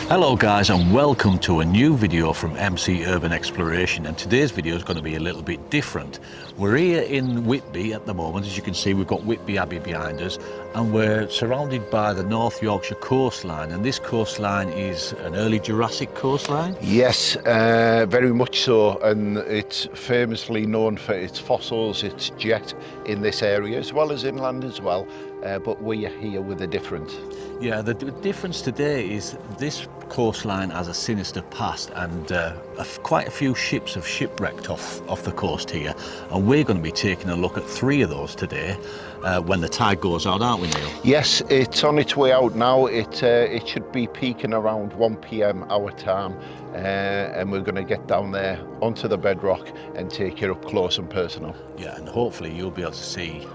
Hello guys, and welcome to a new video from MC Urban Exploration, and today's video is going to be a little bit different. We're here in Whitby at the moment. As you can see, we've got Whitby Abbey behind us, and we're surrounded by the North Yorkshire coastline, and this coastline is an early Jurassic coastline. Yes, very much so, and it's famously known for its fossils, its jet in this area as well as inland as well, but we are here with a difference. Yeah, the difference today is this coastline has a sinister past, and quite a few ships have shipwrecked off the coast here, and we're going to be taking a look at 3 of those today when the tide goes out, aren't we, Neil? Yes, it's on its way out now. It should be peaking around 1 p.m. our time, and we're going to get down there onto the bedrock and take it up close and personal. Yeah, and hopefully you'll be able to see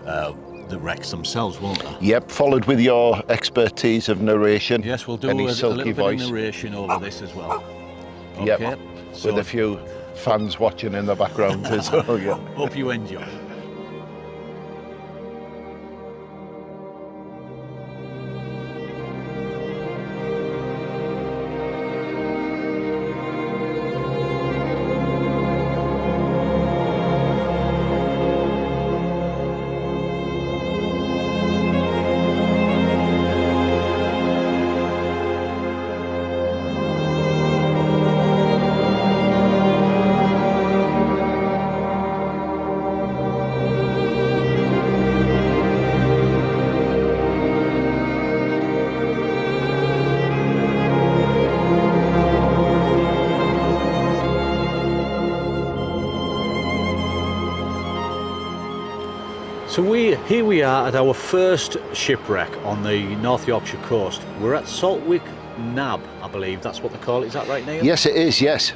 the wrecks themselves, won't they? Yep, followed with your expertise of narration. Yes, we'll do a little bit of narration over this as well. Okay. Yep, with a few fans watching in the background as well. Yeah. Hope you enjoy. So here we are at our first shipwreck on the North Yorkshire coast. We're at Saltwick Nab, I believe that's what they call it. Is that right, Neil? Yes, it is, yes.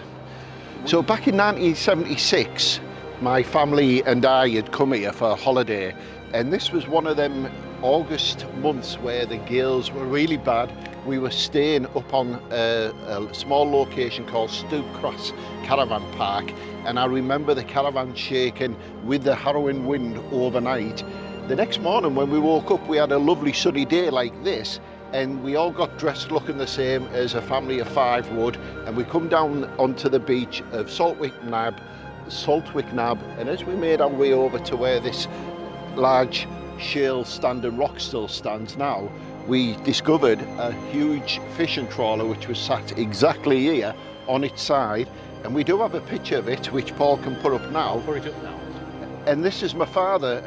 So back in 1976, my family and I had come here for a holiday, and this was one of them August months where the gales were really bad. We were staying up on a small location called Stoopcross Caravan Park, and I remember the caravan shaking with the harrowing wind overnight. The next morning when we woke up, we had a lovely sunny day like this, and we all got dressed looking the same as a family of 5 would, and we come down onto the beach of Saltwick Nab, and as we made our way over to where this large shale standing rock still stands now, we discovered a huge fishing trawler which was sat exactly here on its side, and we do have a picture of it which Paul can put up now. Put it up now. And this is my father.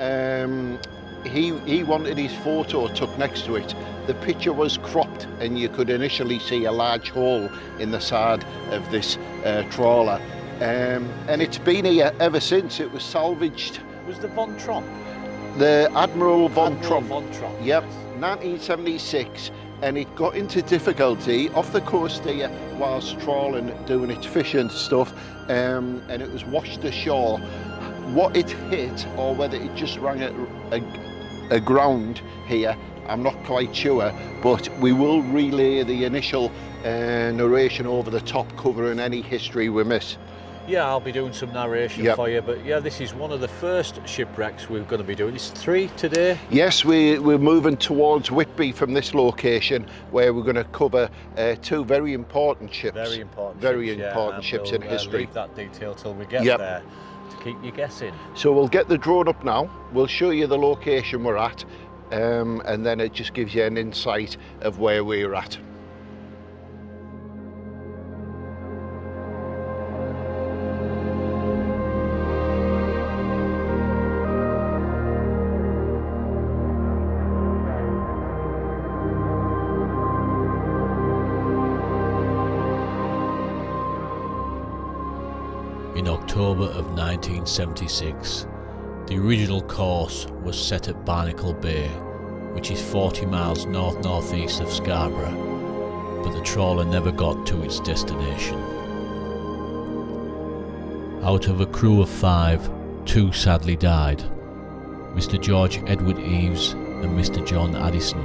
He wanted his photo took next to it. The picture was cropped and you could initially see a large hole in the side of this trawler, and it's been here ever since. It was salvaged. Was the Von Tromp? The Admiral Von Tromp. Yep, 1976, and it got into difficulty off the coast here whilst trawling, doing its fishing stuff, and it was washed ashore. What it hit, or whether it just rang aground here, I'm not quite sure, but we will relay the initial narration over the top, covering any history we miss. Yeah, I'll be doing some narration for you, but yeah, this is one of the first shipwrecks we're going to be doing. It's 3 today? Yes, we're moving towards Whitby from this location, where we're going to cover 2 very important ships. Very important ships in history. Leave that detail till we get there to keep you guessing. So we'll get the drone up now, we'll show you the location we're at, and then it just gives you an insight of where we're at. In October of 1976, the original course was set at Barnacle Bay, which is 40 miles north-northeast of Scarborough, but the trawler never got to its destination. Out of a crew of 5, 2 sadly died, Mr. George Edward Eves and Mr. John Addison,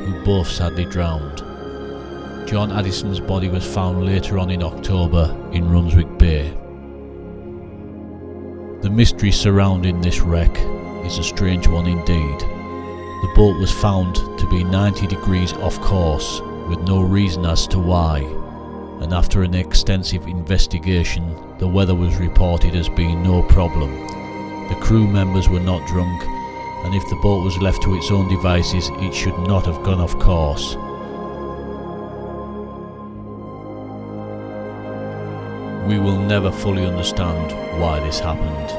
who both sadly drowned. John Addison's body was found later on in October in Runswick Bay. The mystery surrounding this wreck is a strange one indeed. The boat was found to be 90 degrees off course, with no reason as to why. and after an extensive investigation, the weather was reported as being no problem. The crew members were not drunk, and if the boat was left to its own devices, it should not have gone off course. We will never fully understand why this happened,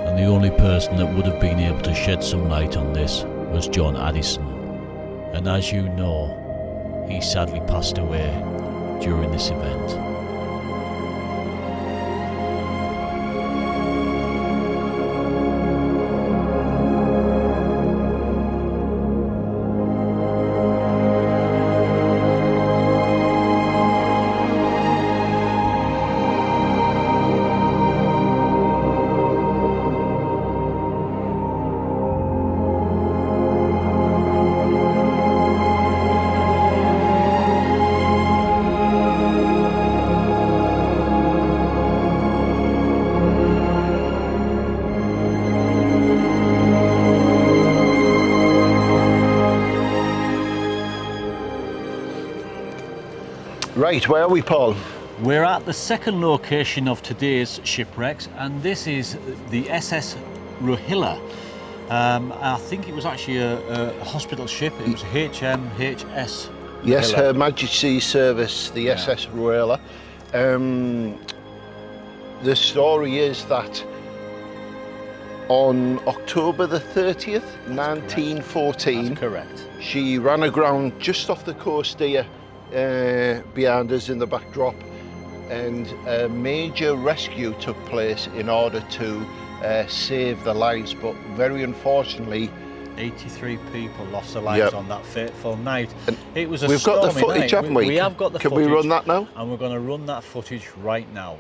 and the only person that would have been able to shed some light on this was John Addison. And as you know, he sadly passed away during this event. Right, where are we, Paul? We're at the second location of today's shipwrecks, and this is the SS Rohilla. I think it was actually a hospital ship. It was HMHS Rohilla. Yes, Her Majesty's Service, the SS Rohilla. The story is that on October the 30th, 1914, That's correct. she ran aground just off the coast here, behind us in the backdrop, and a major rescue took place in order to save the lives, but very unfortunately 83 people lost their lives on that fateful night. And it was a we've got the stormy footage, night. haven't we? We have got the Can footage. we run that now? And we're going to run that footage right now.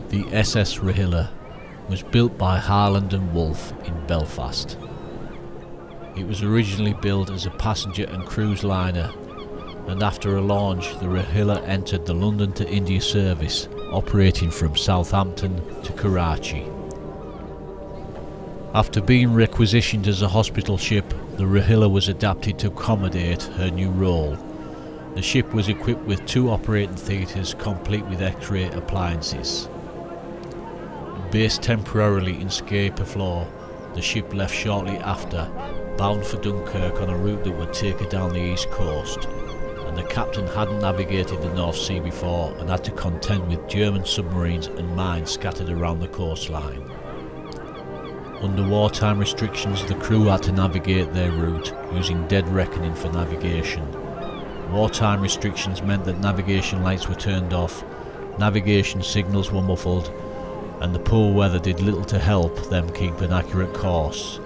The SS Rohilla was built by Harland and Wolff in Belfast. It was originally built as a passenger and cruise liner, and after a launch the Rohilla entered the London to India service, operating from Southampton to Karachi. After being requisitioned as a hospital ship, the Rohilla was adapted to accommodate her new role. The ship was equipped with 2 operating theatres complete with X-ray appliances. Based temporarily in Scapa-Flow, the ship left shortly after, bound for Dunkirk on a route that would take her down the east coast, and the captain hadn't navigated the North Sea before and had to contend with German submarines and mines scattered around the coastline. Under wartime restrictions, the crew had to navigate their route using dead reckoning for navigation. Wartime restrictions meant that navigation lights were turned off, navigation signals were muffled, and the poor weather did little to help them keep an accurate course.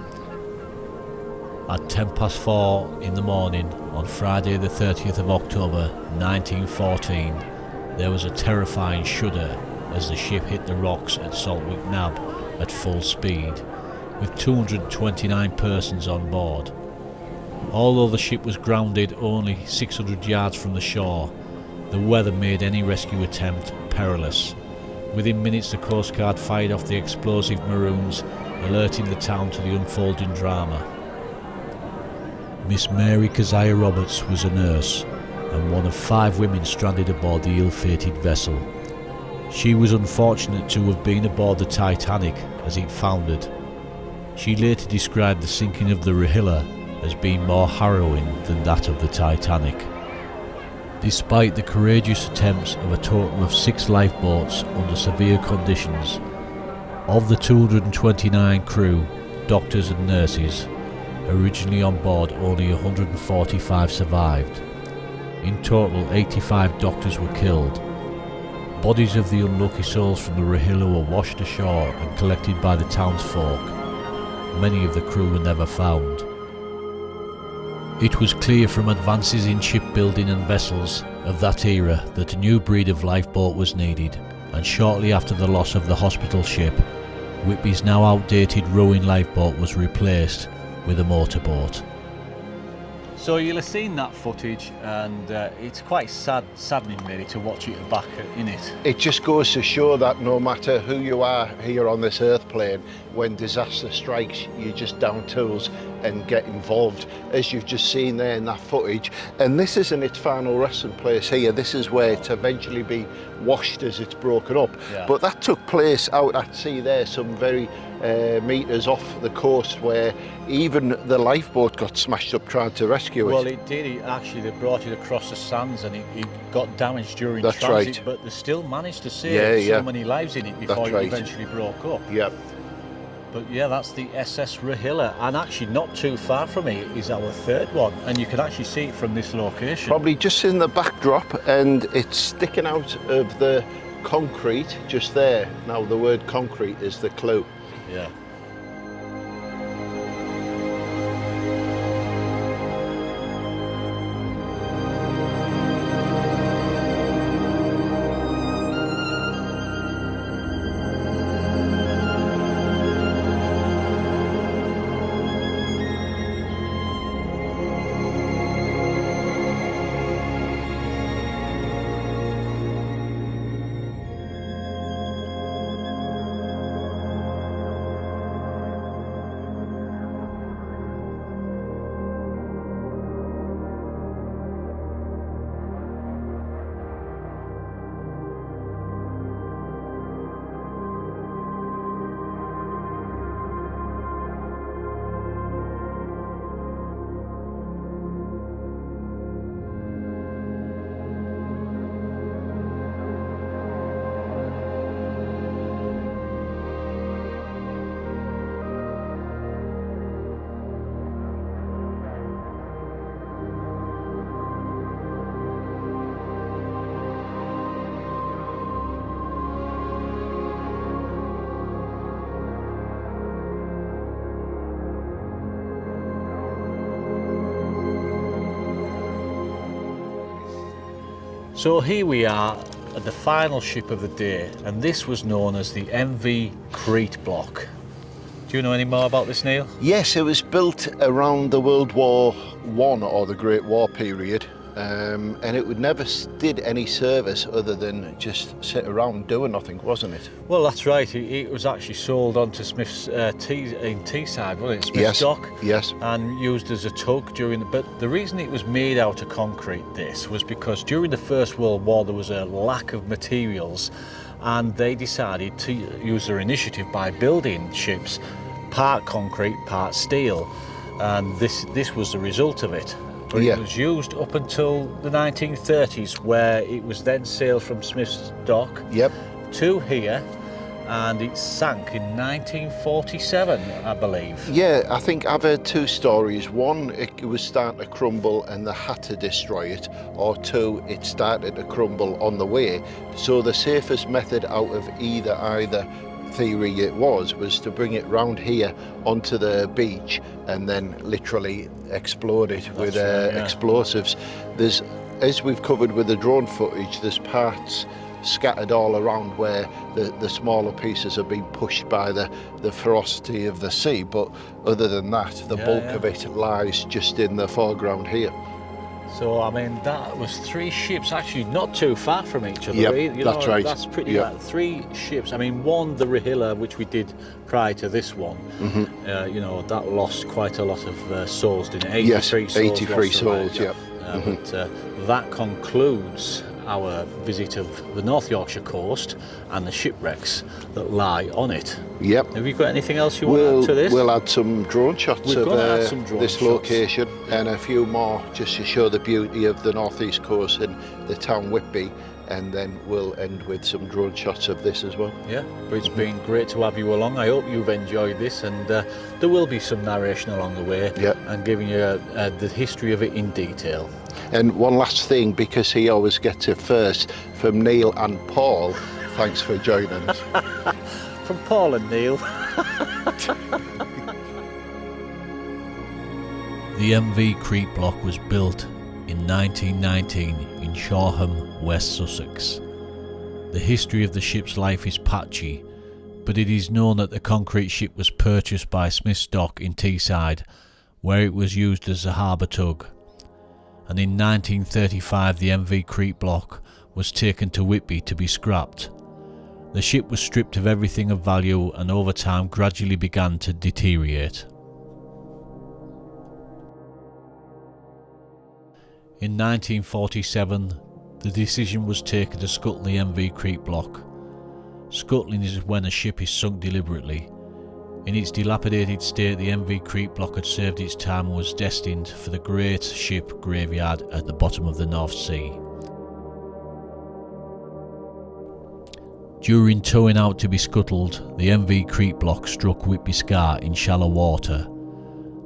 At 4:10 in the morning on Friday the 30th of October 1914, there was a terrifying shudder as the ship hit the rocks at Saltwick Nab at full speed, with 229 persons on board. Although the ship was grounded only 600 yards from the shore, the weather made any rescue attempt perilous. Within minutes the Coast Guard fired off the explosive maroons, alerting the town to the unfolding drama. Miss Mary Keziah Roberts was a nurse and one of 5 women stranded aboard the ill-fated vessel. She was unfortunate to have been aboard the Titanic as it foundered. She later described the sinking of the Rohilla as being more harrowing than that of the Titanic. Despite the courageous attempts of a total of 6 lifeboats under severe conditions, of the 229 crew, doctors and nurses, originally on board only 145 survived. In total, 85 doctors were killed. Bodies of the unlucky souls from the Rohilla were washed ashore and collected by the townsfolk. Many of the crew were never found. It was clear from advances in shipbuilding and vessels of that era that a new breed of lifeboat was needed, and shortly after the loss of the hospital ship, Whitby's now outdated rowing lifeboat was replaced with a motorboat. So you'll have seen that footage, and it's quite saddening really to watch it back in it. It just goes to show that no matter who you are here on this earth plane, when disaster strikes, you just down tools and get involved, as you've just seen there in that footage. And this isn't its final resting place here. This is where it's eventually be washed as it's broken up. Yeah. But that took place out at sea there, some very metres off the coast, where even the lifeboat got smashed up trying to rescue it. Well, it did. They brought it across the sands, and it got damaged during That's transit, right. but they still managed to save so many lives in it before That's it right. eventually broke up. Yep. But yeah, that's the SS Rohilla, and actually not too far from it is our third one, and you can actually see it from this location. Probably just in the backdrop, and it's sticking out of the concrete just there. Now the word concrete is the clue. Yeah. So here we are at the final ship of the day, and this was known as the MVcrete Block. Do you know any more about this, Neil? Yes, it was built around the World War I or the Great War period, and it would never did any service other than just sit around doing nothing, wasn't it? Well, that's right. It was actually sold onto Smith's in Teesside, wasn't it? Smith's Yes, Dock. yes. And used as a tug during the. But the reason it was made out of concrete, this was because during the First World War there was a lack of materials, and they decided to use their initiative by building ships part concrete, part steel, and this was the result of it. But Yeah. it was used up until the 1930s, where it was then sailed from Smith's Dock Yep. to here, and it sank in 1947, I believe. Yeah, I think I've heard two stories. One, it was starting to crumble and they had to destroy it, or two, it started to crumble on the way. So the safest method out of either theory it was to bring it round here onto the beach and then literally explode it with right, yeah. explosives. There's, as we've covered with the drone footage, there's parts scattered all around where the smaller pieces are being pushed by the ferocity of the sea, but other than that, the bulk of it lies just in the foreground here. So I mean, that was three ships actually not too far from each other. Yep, You that's know, right. That's pretty Yep. bad. Three ships. I mean, one, the Rohilla, which we did prior to this one, you know, that lost quite a lot of souls, didn't it? 83 Yes, souls. 83 lost souls, alive, yep. But that concludes our visit of the North Yorkshire Coast and the shipwrecks that lie on it. Yep. Have you got anything else you want to add to this? We'll add some drone shots We're of gonna add some drone this shots. location and a few more just to show the beauty of the northeast coast and the town Whitby, and then we'll end with some drone shots of this as well. Yeah, but it's been great to have you along. I hope you've enjoyed this, and there will be some narration along the way, Yep. and giving you the history of it in detail. And one last thing, because he always gets it first, from Neil and Paul, thanks for joining us. From Paul and Neil. The MVcrete Block was built in 1919 in Shoreham, West Sussex. The history of the ship's life is patchy, but it is known that the concrete ship was purchased by Smith's Dock in Teesside, where it was used as a harbour tug. and in 1935 the MVcrete Block was taken to Whitby to be scrapped. The ship was stripped of everything of value and over time gradually began to deteriorate. In 1947 the decision was taken to scuttle the MVcrete Block. Scuttling is when a ship is sunk deliberately. In its dilapidated state, the MVcrete Block had served its time and was destined for the great ship graveyard at the bottom of the North Sea. During towing out to be scuttled, the MVcrete Block struck Whitby Scar in shallow water.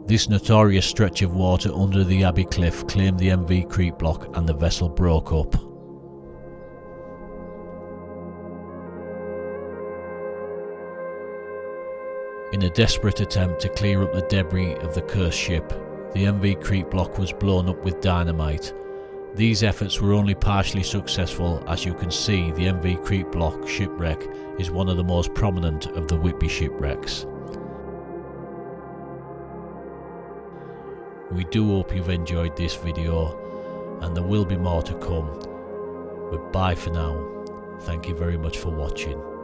This notorious stretch of water under the Abbey Cliff claimed the MVcrete Block and the vessel broke up. In a desperate attempt to clear up the debris of the cursed ship, the MVcrete Block was blown up with dynamite. These efforts were only partially successful. As you can see, the MVcrete Block shipwreck is one of the most prominent of the Whitby shipwrecks. We do hope you've enjoyed this video, and there will be more to come. But bye for now. Thank you very much for watching.